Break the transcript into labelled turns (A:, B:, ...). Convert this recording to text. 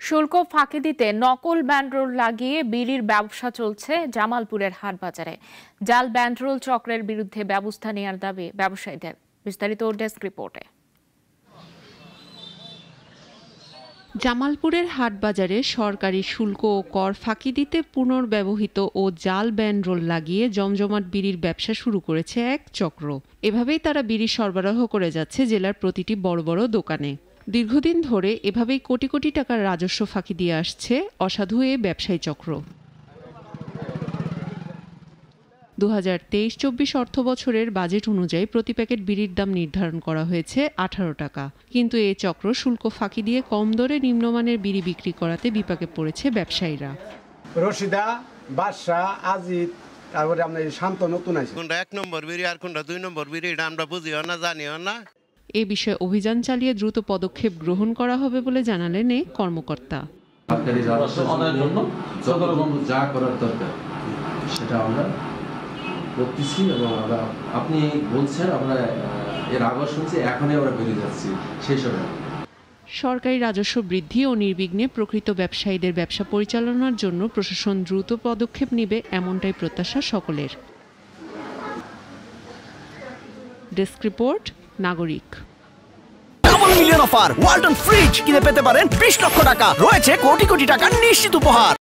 A: শুল্ক ফাঁকি দিতে নকল ব্যান্ডরোল লাগিয়ে বিড়ির ব্যবসা চলছে জামালপুরের হাটবাজারে। জাল ব্যান্ডরোল চক্রের বিরুদ্ধে ব্যবস্থা নেওয়ার দাবি ব্যবসায়ীদের। বিস্তারিত ডেস্ক রিপোর্টে।
B: জামালপুরের হাটবাজারে সরকারি শুল্ক ও কর ফাঁকি দিতে পুনর্ব্যবহৃত ও জাল ব্যান্ডরোল লাগিয়ে জমজমাট বিড়ির ব্যবসা শুরু করেছে এক চক্র। এভাবেই তারা বিড়ি সরবরাহ করে যাচ্ছে জেলার প্রতিটি বড় বড় দোকানে। দীর্ঘদিন ধরে এভাবেই কোটি কোটি টাকার রাজস্ব ফাঁকি দিয়ে আসছে অসাধু এ ব্যবসায়ী চক্র। 2023-24 অর্থবছরের বাজেট অনুযায়ী প্রতি প্যাকেট বিড়ির দাম নির্ধারণ করা হয়েছে 18 টাকা। কিন্তু এ চক্র শুল্ক ফাঁকি দিয়ে কম দরে নিম্নমানের বিড়ি বিক্রি করাতে বিপাকে পড়েছে ব্যবসায়ীরা।
C: রশিদা, বাদশা, আজিত, তারপরে আমরা শান্ত নতুন আছে।
D: কোনটা 1 নম্বর বিড়ি আর কোনটা 2 নম্বর বিড়ি এটা আমরা বুঝিও না, জানিও না।
B: এ বিষয়ে অভিযান চালিয়ে দ্রুত পদক্ষেপ গ্রহণ করা হবে বলে জানালেন এই কর্মকর্তা।
E: যা করার দরকার সেটা আমরা করতেছি এবং আপনি বলছেন আমরা এর আগে শুনছি, এখনই আমরা বেরিয়ে যাচ্ছি সেই সময়।
B: সরকারি রাজস্ব বৃদ্ধি ও নির্বিঘ্নে প্রকৃত ব্যবসায়ীদের ব্যবসা পরিচালনার জন্য প্রশাসন দ্রুত পদক্ষেপ নেবে, এমনটাই প্রত্যাশা সকলের। ডেস্ক রিপোর্ট, নাগরিক।
F: Double million offer Walton fridge কিনে পেতে পারেন 20 লক্ষ টাকা, রয়েছে কোটি কোটি টাকার নিশ্চিত উপহার।